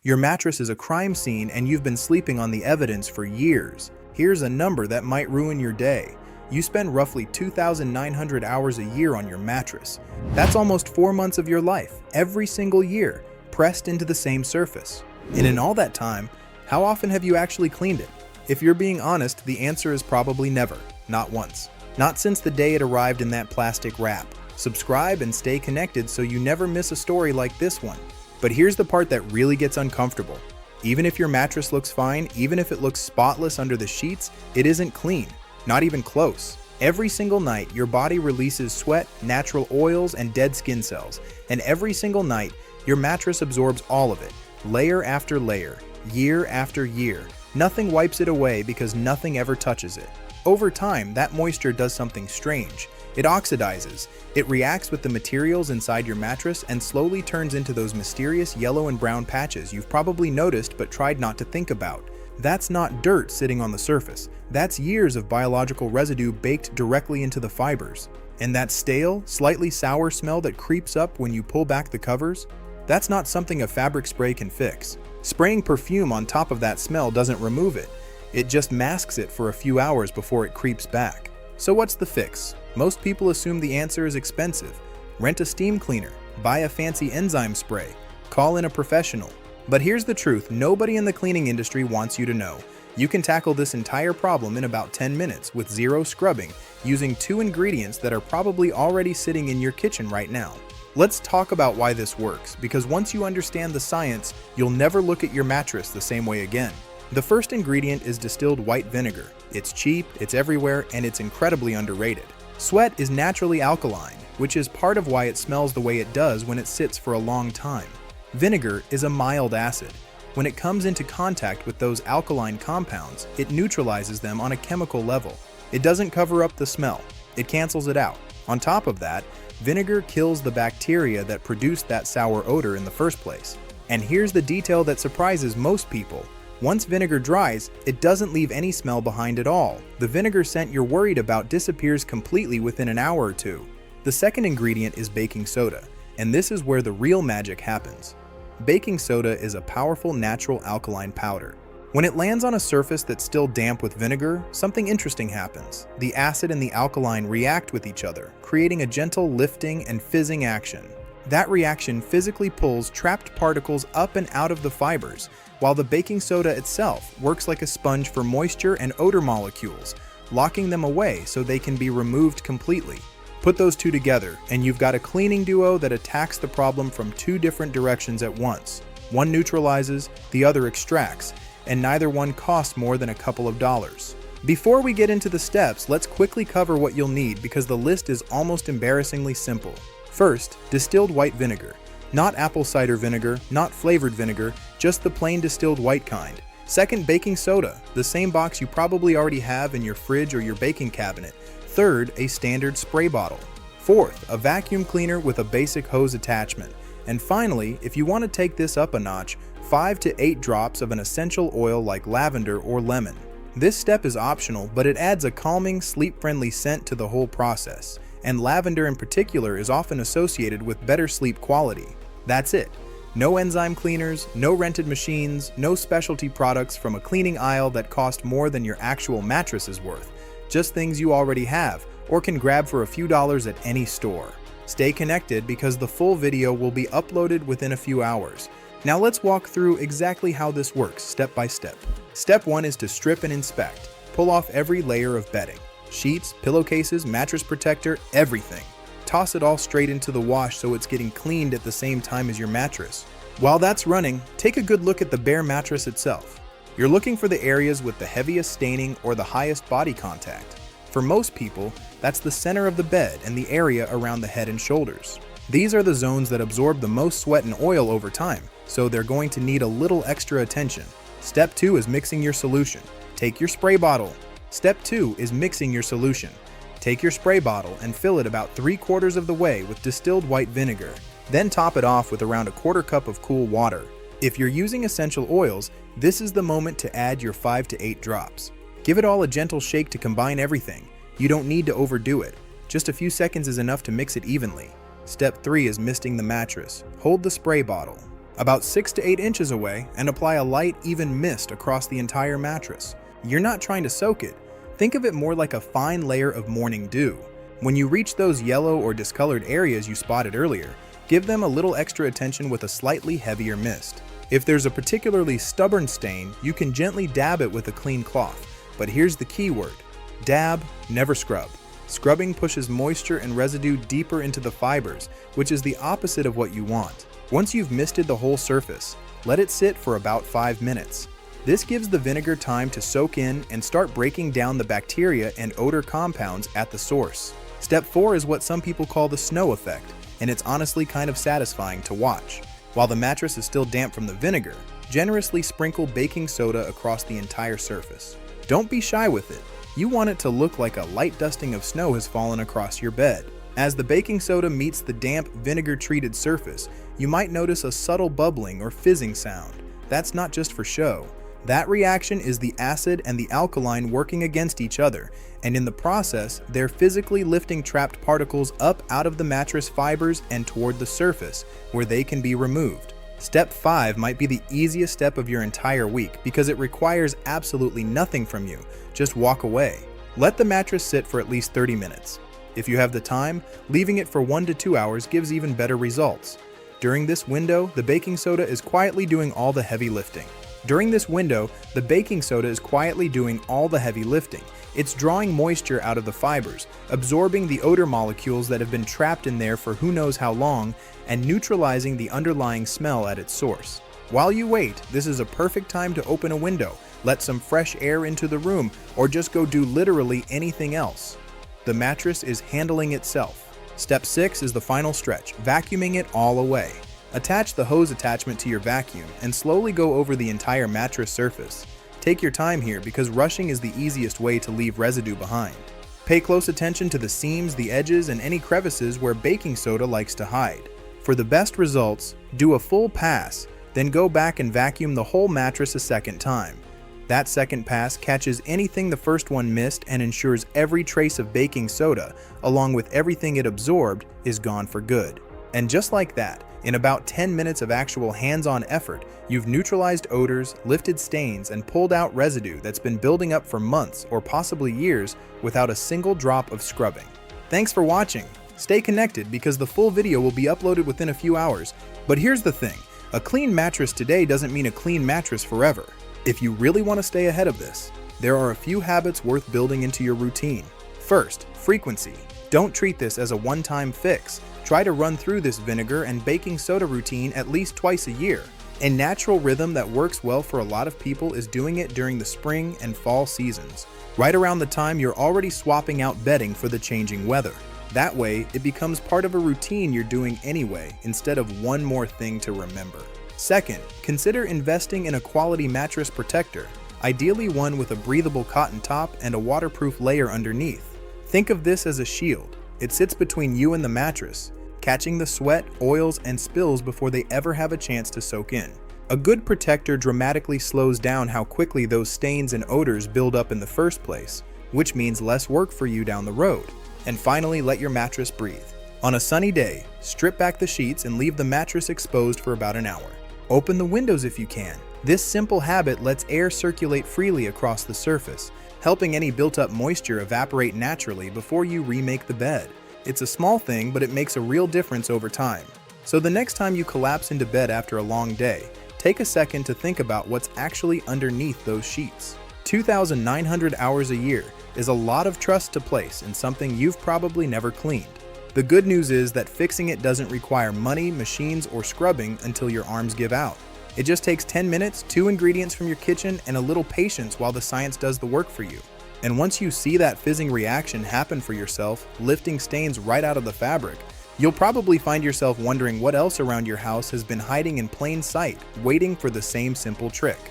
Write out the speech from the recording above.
Your mattress is a crime scene and you've been sleeping on the evidence for years. Here's a number that might ruin your day. You spend roughly 2,900 hours a year on your mattress. That's almost 4 months of your life, every single year, pressed into the same surface. And in all that time, how often have you actually cleaned it? If you're being honest, the answer is probably never, not once. Not since the day it arrived in that plastic wrap. Subscribe and stay connected so you never miss a story like this one. But here's the part that really gets uncomfortable. Even if your mattress looks fine, even if it looks spotless under the sheets, it isn't clean. Not even close. Every single night, your body releases sweat, natural oils, and dead skin cells. And every single night, your mattress absorbs all of it, layer after layer, year after year. Nothing wipes it away because nothing ever touches it. Over time, that moisture does something strange. It oxidizes. It reacts with the materials inside your mattress and slowly turns into those mysterious yellow and brown patches you've probably noticed but tried not to think about. That's not dirt sitting on the surface. That's years of biological residue baked directly into the fibers. And that stale, slightly sour smell that creeps up when you pull back the covers? That's not something a fabric spray can fix. Spraying perfume on top of that smell doesn't remove it. It just masks it for a few hours before it creeps back. So what's the fix? Most people assume the answer is expensive. Rent a steam cleaner, buy a fancy enzyme spray, call in a professional. But here's the truth nobody in the cleaning industry wants you to know. You can tackle this entire problem in about 10 minutes with zero scrubbing, using 2 ingredients that are probably already sitting in your kitchen right now. Let's talk about why this works, because once you understand the science, you'll never look at your mattress the same way again. The first ingredient is distilled white vinegar. It's cheap, it's everywhere, and it's incredibly underrated. Sweat is naturally alkaline, which is part of why it smells the way it does when it sits for a long time. Vinegar is a mild acid. When it comes into contact with those alkaline compounds, it neutralizes them on a chemical level. It doesn't cover up the smell. It cancels it out. On top of that, vinegar kills the bacteria that produced that sour odor in the first place. And here's the detail that surprises most people. Once vinegar dries, it doesn't leave any smell behind at all. The vinegar scent you're worried about disappears completely within an hour or two. The second ingredient is baking soda, and this is where the real magic happens. Baking soda is a powerful natural alkaline powder. When it lands on a surface that's still damp with vinegar, something interesting happens. The acid and the alkaline react with each other, creating a gentle lifting and fizzing action. That reaction physically pulls trapped particles up and out of the fibers, while the baking soda itself works like a sponge for moisture and odor molecules, locking them away so they can be removed completely. Put those two together, and you've got a cleaning duo that attacks the problem from 2 different directions at once. One neutralizes, the other extracts, and neither one costs more than a couple of dollars. Before we get into the steps, let's quickly cover what you'll need because the list is almost embarrassingly simple. First, distilled white vinegar. Not apple cider vinegar, not flavored vinegar, just the plain distilled white kind. Second, baking soda, the same box you probably already have in your fridge or your baking cabinet. Third, a standard spray bottle. Fourth, a vacuum cleaner with a basic hose attachment. And finally, if you want to take this up a notch, 5 to 8 drops of an essential oil like lavender or lemon. This step is optional, but it adds a calming, sleep-friendly scent to the whole process. And lavender in particular is often associated with better sleep quality. That's it. No enzyme cleaners, no rented machines, no specialty products from a cleaning aisle that cost more than your actual mattress is worth. Just things you already have, or can grab for a few dollars at any store. Stay connected because the full video will be uploaded within a few hours. Now let's walk through exactly how this works step by step. Step 1 is to strip and inspect. Pull off every layer of bedding. Sheets, pillowcases, mattress protector, everything. Toss it all straight into the wash so it's getting cleaned at the same time as your mattress. While that's running, take a good look at the bare mattress itself. You're looking for the areas with the heaviest staining or the highest body contact. For most people, that's the center of the bed and the area around the head and shoulders. These are the zones that absorb the most sweat and oil over time, so they're going to need a little extra attention. Step 2 is mixing your solution. Take your spray bottle. Step 2 is mixing your solution. Take your spray bottle and fill it about 3/4 of the way with distilled white vinegar. Then top it off with around a 1/4 cup of cool water. If you're using essential oils, this is the moment to add your 5 to 8 drops. Give it all a gentle shake to combine everything. You don't need to overdo it. Just a few seconds is enough to mix it evenly. Step 3 is misting the mattress. Hold the spray bottle. about 6 to 8 inches away, and apply a light, even mist across the entire mattress. You're not trying to soak it. Think of it more like a fine layer of morning dew. When you reach those yellow or discolored areas you spotted earlier, give them a little extra attention with a slightly heavier mist. If there's a particularly stubborn stain, you can gently dab it with a clean cloth. But here's the key word: dab, never scrub. Scrubbing pushes moisture and residue deeper into the fibers, which is the opposite of what you want. Once you've misted the whole surface, let it sit for about 5 minutes. This gives the vinegar time to soak in and start breaking down the bacteria and odor compounds at the source. Step 4 is what some people call the snow effect, and it's honestly kind of satisfying to watch. While the mattress is still damp from the vinegar, generously sprinkle baking soda across the entire surface. Don't be shy with it. You want it to look like a light dusting of snow has fallen across your bed. As the baking soda meets the damp, vinegar-treated surface, you might notice a subtle bubbling or fizzing sound. That's not just for show. That reaction is the acid and the alkaline working against each other, and in the process, they're physically lifting trapped particles up out of the mattress fibers and toward the surface, where they can be removed. Step 5 might be the easiest step of your entire week because it requires absolutely nothing from you. Just walk away. Let the mattress sit for at least 30 minutes. If you have the time, leaving it for 1 to 2 hours gives even better results. During this window, the baking soda is quietly doing all the heavy lifting. It's drawing moisture out of the fibers, absorbing the odor molecules that have been trapped in there for who knows how long, and neutralizing the underlying smell at its source. While you wait, this is a perfect time to open a window, let some fresh air into the room, or just go do literally anything else. The mattress is handling itself. Step 6 is the final stretch, vacuuming it all away. Attach the hose attachment to your vacuum and slowly go over the entire mattress surface. Take your time here because rushing is the easiest way to leave residue behind. Pay close attention to the seams, the edges, and any crevices where baking soda likes to hide. For the best results, do a full pass, then go back and vacuum the whole mattress a second time. That second pass catches anything the first one missed and ensures every trace of baking soda, along with everything it absorbed, is gone for good. And just like that, in about 10 minutes of actual hands-on effort, you've neutralized odors, lifted stains, and pulled out residue that's been building up for months or possibly years without a single drop of scrubbing. Thanks for watching. Stay connected because the full video will be uploaded within a few hours. But here's the thing, a clean mattress today doesn't mean a clean mattress forever. If you really want to stay ahead of this, there are a few habits worth building into your routine. First, frequency. Don't treat this as a one-time fix. Try to run through this vinegar and baking soda routine at least twice a year. A natural rhythm that works well for a lot of people is doing it during the spring and fall seasons, right around the time you're already swapping out bedding for the changing weather. That way, it becomes part of a routine you're doing anyway, instead of one more thing to remember. Second, consider investing in a quality mattress protector, ideally one with a breathable cotton top and a waterproof layer underneath. Think of this as a shield. It sits between you and the mattress, catching the sweat, oils, and spills before they ever have a chance to soak in. A good protector dramatically slows down how quickly those stains and odors build up in the first place, which means less work for you down the road. And finally, let your mattress breathe. On a sunny day, strip back the sheets and leave the mattress exposed for about an hour. Open the windows if you can. This simple habit lets air circulate freely across the surface, helping any built-up moisture evaporate naturally before you remake the bed. It's a small thing, but it makes a real difference over time. So the next time you collapse into bed after a long day, take a second to think about what's actually underneath those sheets. 2,900 hours a year is a lot of trust to place in something you've probably never cleaned. The good news is that fixing it doesn't require money, machines, or scrubbing until your arms give out. It just takes 10 minutes, 2 ingredients from your kitchen, and a little patience while the science does the work for you. And once you see that fizzing reaction happen for yourself, lifting stains right out of the fabric, you'll probably find yourself wondering what else around your house has been hiding in plain sight, waiting for the same simple trick.